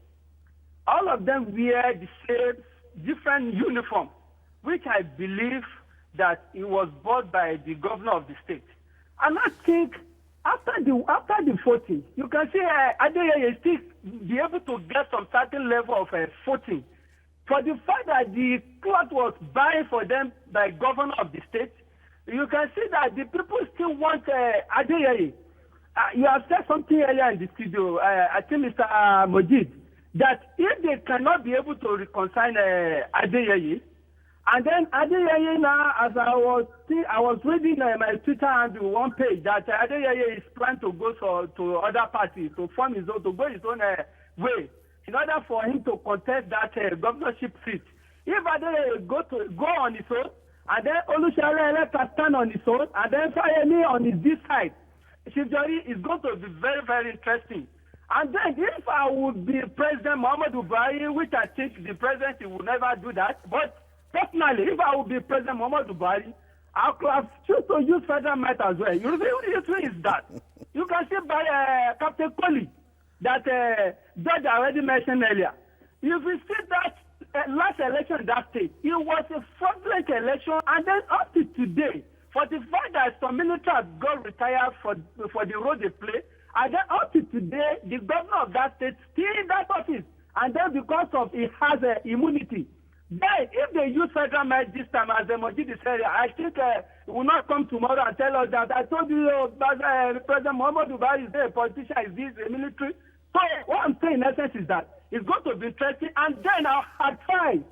[SPEAKER 6] All of them wear the same different uniform, which I believe that it was bought by the governor of the state. And I think after the voting, you can see Adeyeye still be able to get some certain level of voting. For the fact that the cloth was buying for them by governor of the state, you can see that the people still want Adeyeye. You have said something earlier in the studio, I think Mr. Mojid, that if they cannot be able to reconcile Adeyeye, and then Adeyeye now, as I was reading my Twitter and one page that Adeyeye is planning to go to other parties to form his own, to go his own way in order for him to contest that governorship seat. If Adeyeye go on his own, and then Olusare can stand on his own, and then Fayemi on his this side, Shijori is going to be very, very interesting. And then if I would be President Muhammadu Buhari, which I think the presidency will never do that, but personally, if I would be President Muhammadu Buhari, I could have choose to use federal might as well. You see what you see is that. You can see by Captain Kohli that Judge already mentioned earlier. If you see that last election in that state, it was a fraudulent election, and then up to today, for the fact that some military got retired for the role they play, and then up to today, the governor of that state still in that office, and then because of he has immunity. Then, if they use federal might this time, as the Mojid said, I think he will not come tomorrow and tell us that I told you that President Muhammadu Buhari is a politician, is this a military? So what I'm saying in essence is that it's going to be interesting, and then I'll advise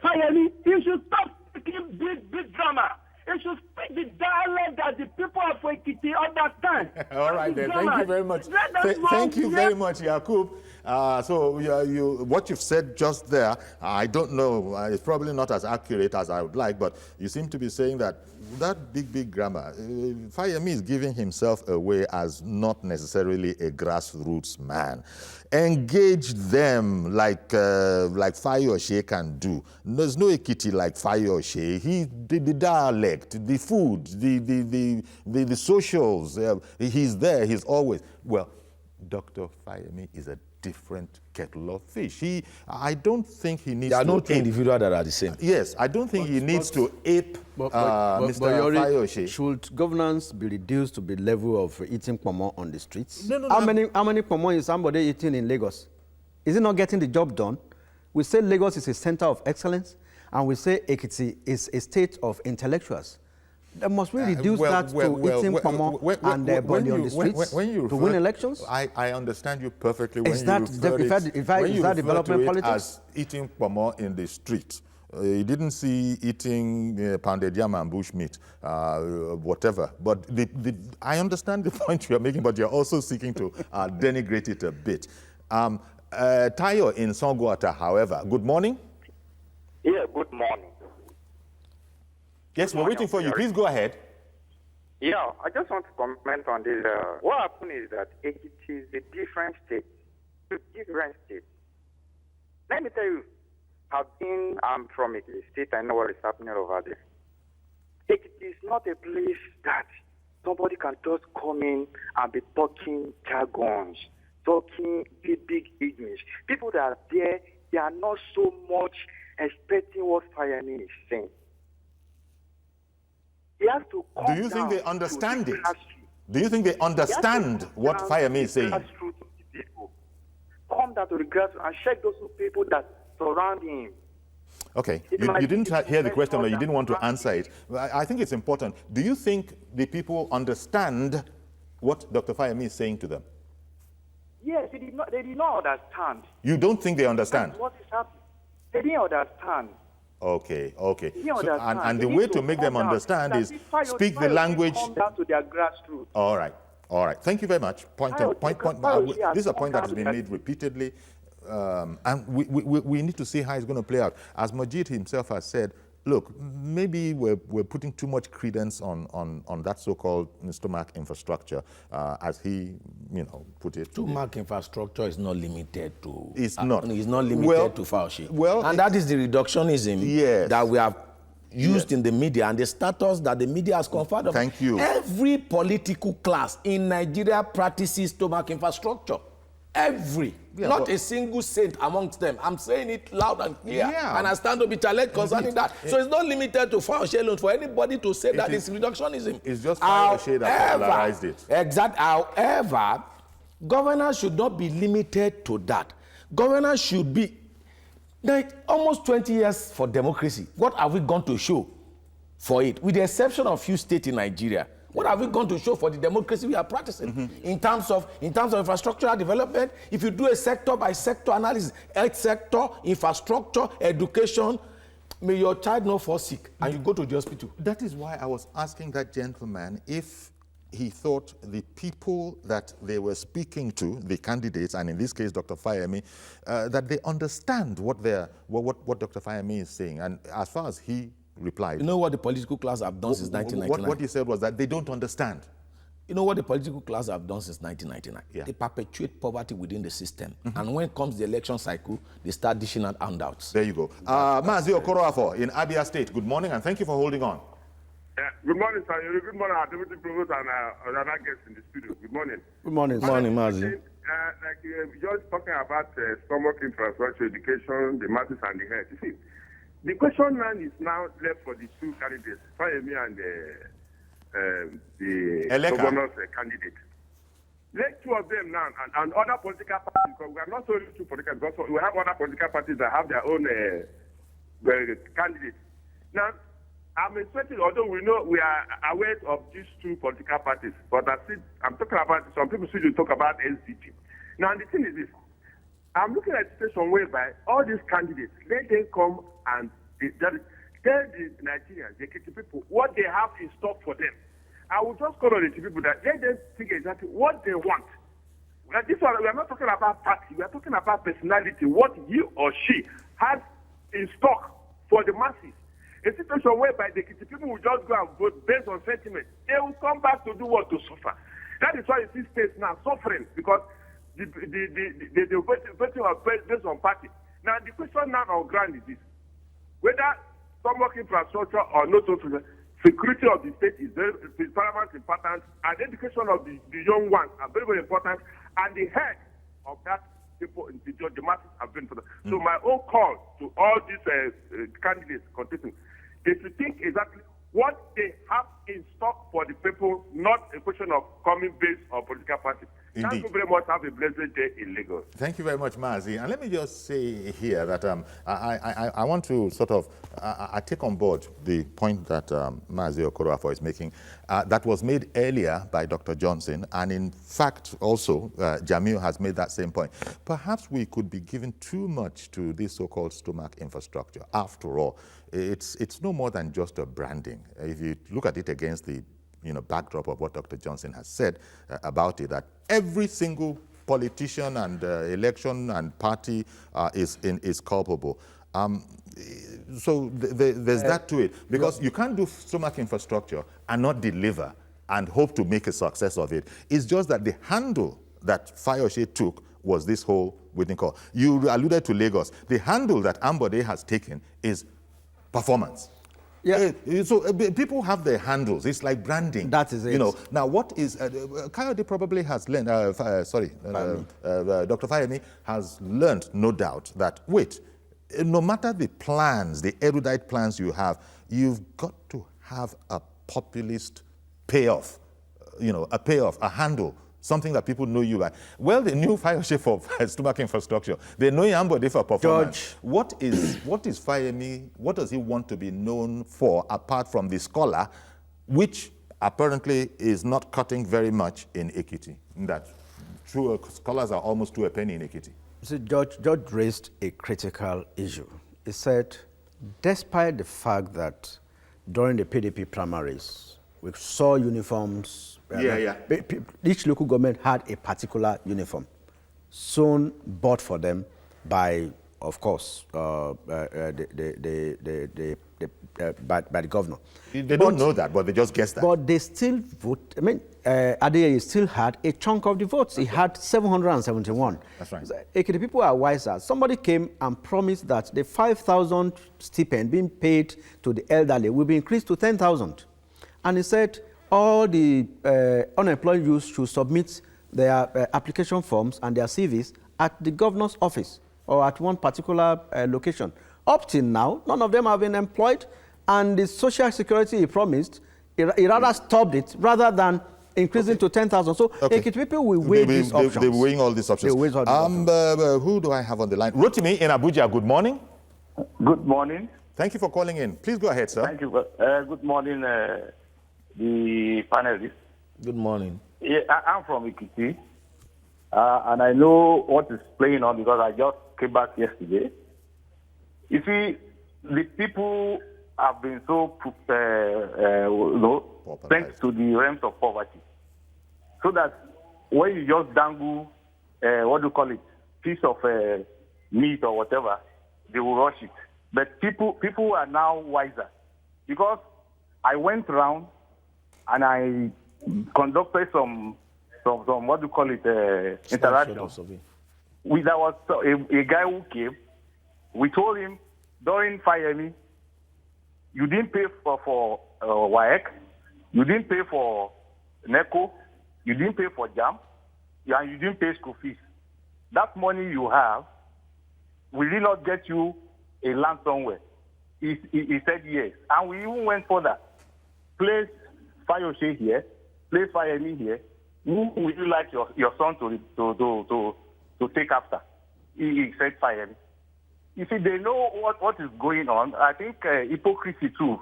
[SPEAKER 6] Fayemi, you should stop speaking big drama. You should speak the dialect that the people of Ekiti understand.
[SPEAKER 1] All right, then. Thank you very much. Thank you very much, Yakub. So what you've said just there, I don't know, it's probably not as accurate as I would like, but you seem to be saying that big grammar, Fayemi is giving himself away as not necessarily a grassroots man. Engage them like Fayoshe can do. There's no Ekiti like Fayoshe. The dialect, the food, the socials, he's there, he's always. Well, Dr. Fayemi is a different kettle of fish. I don't think he needs to.
[SPEAKER 3] There are no two individuals that are the same.
[SPEAKER 1] Yes, I don't think he needs to ape Mr. Fayoshe.
[SPEAKER 2] Should governance be reduced to the level of eating pomo on the streets?
[SPEAKER 1] No.
[SPEAKER 2] How many pomo is somebody eating in Lagos? Is it not getting the job done? We say Lagos is a center of excellence, and we say Ekiti is a state of intellectuals. Must we reduce that to eating pomo and body on the streets to win elections?
[SPEAKER 1] I understand you perfectly
[SPEAKER 2] when you refer development politics
[SPEAKER 1] as eating pomo in the street. You didn't see eating pounded yam and bush meat, whatever. But I understand the point you're making, but you're also seeking to denigrate it a bit. Tayo in Songwater, however, good morning.
[SPEAKER 7] Yeah, good morning.
[SPEAKER 1] Yes, we're waiting for you. Please go ahead.
[SPEAKER 7] Yeah, I just want to comment on this. What happened is that Ekiti is a different state. Let me tell you, I'm from Ekiti state. I know what is happening over there. Ekiti is not a place that somebody can just come in and be talking jargons, talking big English. People that are there, they are not so much expecting what Fayemi is saying. He has to come.
[SPEAKER 1] Do you think they understand it? Do you think they understand what Fayemi is saying?
[SPEAKER 7] Come down to the grassroots and check those people that surround him.
[SPEAKER 1] Okay, you didn't hear the question, or you didn't want to answer it. I think it's important. Do you think the people understand what Dr. Fayemi is saying to them?
[SPEAKER 7] Yes, they did not understand.
[SPEAKER 1] You don't think they understand?
[SPEAKER 7] What is happening? They didn't understand.
[SPEAKER 1] Okay. So, and the way to make them understand is speak the language.
[SPEAKER 7] Come down to their grassroots.
[SPEAKER 1] All right. Thank you very much. This is a point that has been made repeatedly, and we need to see how it's going to play out. As Majid himself has said, look, maybe we're putting too much credence on that so-called stomach infrastructure, as he, put it.
[SPEAKER 3] Stomach infrastructure is not limited to.
[SPEAKER 1] It's not.
[SPEAKER 3] It's not limited to Fauci.
[SPEAKER 1] Well,
[SPEAKER 3] and that is the reductionism that we have used in the media and the status that the media has conferred on.
[SPEAKER 1] Thank you.
[SPEAKER 3] Every political class in Nigeria practices stomach infrastructure. Every. Not a single saint amongst them. I'm saying it loud and clear.
[SPEAKER 1] Yeah.
[SPEAKER 3] And I stand to be challenged concerning that. So it's not limited to Fayose alone for anybody to say that it's reductionism.
[SPEAKER 1] It's just Fayose that popularized it.
[SPEAKER 3] Exactly. However, governance should not be limited to that. Governance should be like almost 20 years for democracy. What have we gone to show for it? With the exception of few states in Nigeria, what have we gone to show for the democracy we are practicing in terms of infrastructural development? If you do a sector by sector analysis, health sector, infrastructure, education, may your child not fall sick and you go to the hospital.
[SPEAKER 1] That is why I was asking that gentleman if he thought the people that they were speaking to, the candidates, and in this case Dr. Fayemi, that they understand what Dr. Fayemi is saying. And as far as he replied,
[SPEAKER 3] you know what the political class have done since 1999?
[SPEAKER 1] What he said was that they don't understand.
[SPEAKER 3] You know what the political class have done since 1999?
[SPEAKER 1] Yeah.
[SPEAKER 3] They perpetuate poverty within the system. And when it comes the election cycle, they start dishing out handouts.
[SPEAKER 1] There you go. Mazi Okoroafo in Abia State, good morning and thank you for holding on.
[SPEAKER 8] Good morning, sir. Good morning, our deputy provost and other guests in the studio. Good morning.
[SPEAKER 2] Good morning.
[SPEAKER 3] Good morning, Mazi.
[SPEAKER 8] Like just talking about stomach infrastructure, education, the masses and the health. You see, the question now is now left for the two candidates, Fayemi and the governor's candidate. Let two of them now and other political parties, because we are not only two political, because we have other political parties that have their own candidates. Now, I'm expecting, although we know we are aware of these two political parties, but I'm talking about, some people still talk about SDP. Now, the thing is this, I'm looking at a situation whereby all these candidates, let them come and tell the Nigerians, the Ekiti people, what they have in stock for them. I will just call on the people that let them think exactly what they want. This one, we are not talking about party, we are talking about personality, what he or she has in stock for the masses. A situation whereby the people will just go and vote based on sentiment. They will come back to do what? To suffer. That is why you see states now suffering, because the voting was based on party. Now the question now on ground is this: whether stomach infrastructure or not, security of the state is paramount importance, and education of the young ones are very, very important, and the head of that people, the masses have been for them. So my own call to all these candidates contesting, if you think exactly what they have in stock for the people, not a question of coming based on political party.
[SPEAKER 1] Indeed.
[SPEAKER 8] Thank you very much. Have a blessed day in Lagos.
[SPEAKER 1] Thank you very much, Mazi. And let me just say here that I want to sort of I take on board the point that Mazi Okoroafo is making that was made earlier by Dr. Johnson, and in fact also Jamil has made that same point. Perhaps we could be giving too much to this so-called stomach infrastructure. After all, it's no more than just a branding. If you look at it against the backdrop of what Dr. Johnson has said about it, that every single politician and election and party is culpable. So there's that to it, because you can't do stomach infrastructure and not deliver and hope to make a success of it. It's just that the handle that Fayose took was this whole within call. You alluded to Lagos. The handle that Ambode has taken is performance. Yeah. So people have their handles. It's like branding.
[SPEAKER 2] That is it.
[SPEAKER 1] Now what is Kayode probably has learned. Dr. Fayemi has learned, no doubt, that no matter the plans, the erudite plans you have, you've got to have a populist payoff. A payoff, a handle. Something that people know you by. Well, they knew Fayose for stomach infrastructure. They know Ambode for performance.
[SPEAKER 2] George.
[SPEAKER 1] What is Fayemi, what does he want to be known for, apart from the scholar, which apparently is not cutting very much in Ekiti? That true scholars are almost to a penny in Ekiti.
[SPEAKER 2] So George raised a critical issue. He said, despite the fact that during the PDP primaries, we saw uniforms. Each local government had a particular uniform, soon bought for them by, of course, by the governor.
[SPEAKER 1] They don't know that, but they just guess that.
[SPEAKER 2] But they still vote. I mean, Adeyeye still had a chunk of the votes. He had 771.
[SPEAKER 1] That's right.
[SPEAKER 2] Ekiti people are wiser. Somebody came and promised that the 5,000 stipend being paid to the elderly will be increased to 10,000. And he said all the unemployed youth should submit their application forms and their CVs at the governor's office or at one particular location. Up till now, none of them have been employed, and the social security he promised, he rather stopped it rather than increasing to 10,000. So Ekiti people will weigh these options.
[SPEAKER 1] They're weighing all these options. Who do I have on the line? Rotimi in Abuja, good morning.
[SPEAKER 9] Good morning.
[SPEAKER 1] Thank you for calling in. Please go ahead, sir.
[SPEAKER 9] Thank you. Good morning, the panelists.
[SPEAKER 3] Good morning.
[SPEAKER 9] Yeah, I'm from Ekiti, and I know what is playing on because I just came back yesterday. You see, the people have been so sent to the realms of poverty, so that when you just dangle, piece of meat or whatever, they will rush it. But people are now wiser, because I went around and I conducted some interaction. There was a guy who came. We told him during Fayemi, you didn't pay for WAEC, you didn't pay for NECO, you didn't pay for JAM, and you didn't pay school fees. That money you have will it not get you a land somewhere? He said yes. And we even went further. Place Fayose here, place Fayemi here. Who would you like your son to take after? He said Fayemi. You see, they know what is going on. I think hypocrisy too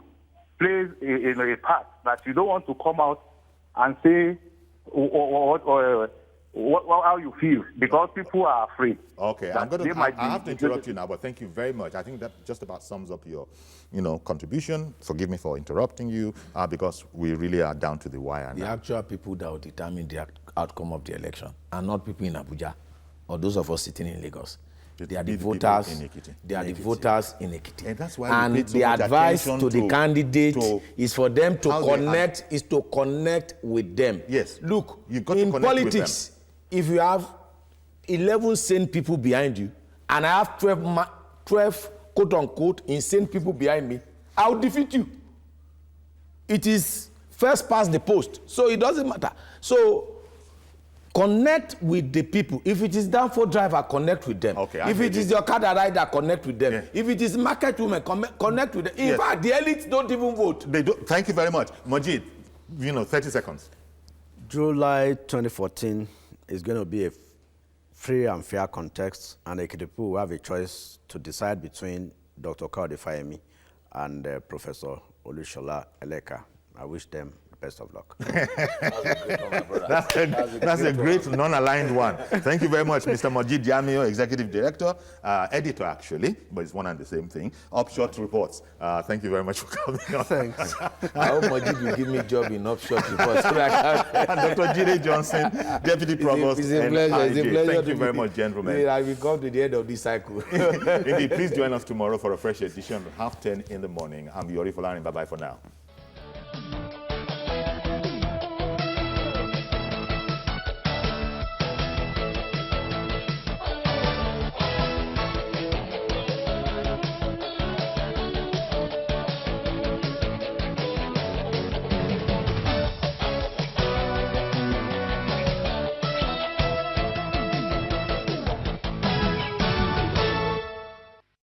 [SPEAKER 9] plays a part, that you don't want to come out and say how you feel, because people are afraid.
[SPEAKER 1] Okay, I have to interrupt you now, but thank you very much. I think that just about sums up your, contribution. Forgive me for interrupting you, because we really are down to the wire now.
[SPEAKER 3] The actual people that will determine the outcome of the election are not people in Abuja or those of us sitting in Lagos. They are the voters in Ekiti. They are the voters in Ekiti.
[SPEAKER 1] And that's why
[SPEAKER 3] the advice to the candidate is for them to connect with them.
[SPEAKER 1] Yes.
[SPEAKER 3] Look,
[SPEAKER 1] you've got to
[SPEAKER 3] in
[SPEAKER 1] connect
[SPEAKER 3] politics, if you have 11 sane people behind you, and I have 12 quote-unquote insane people behind me, I'll defeat you. It is first past the post, so it doesn't matter. So connect with the people. If it is Danfo driver, connect with them.
[SPEAKER 1] Okay,
[SPEAKER 3] if it is your car rider, connect with them. Yeah. If it is market women, connect with them. In fact, the elites don't even vote.
[SPEAKER 1] They don't. Thank you very much. Majid, 30 seconds.
[SPEAKER 2] July 2014 is going to be a free and fair context, and Ekiti people will have a choice to decide between Dr. Kaode Fayemi and Professor Olushola Eleka. I wish them best of luck.
[SPEAKER 1] That's a great non-aligned one. Thank you very much, Mr. Majid Jamio, Executive Director, Editor actually, but it's one and the same thing. Upshot Reports. Thank you very much for coming on.
[SPEAKER 3] Thanks. I hope Majid will give me a job in Upshot Reports. And
[SPEAKER 1] Dr. Jide Johnson, Deputy Provost.
[SPEAKER 3] It's a pleasure.
[SPEAKER 1] Thank you very much, gentlemen.
[SPEAKER 3] I will come to the end of this cycle.
[SPEAKER 1] Indeed, please join us tomorrow for a fresh edition, 10:30 in the morning. I'm Yori Folani. Bye-bye for now.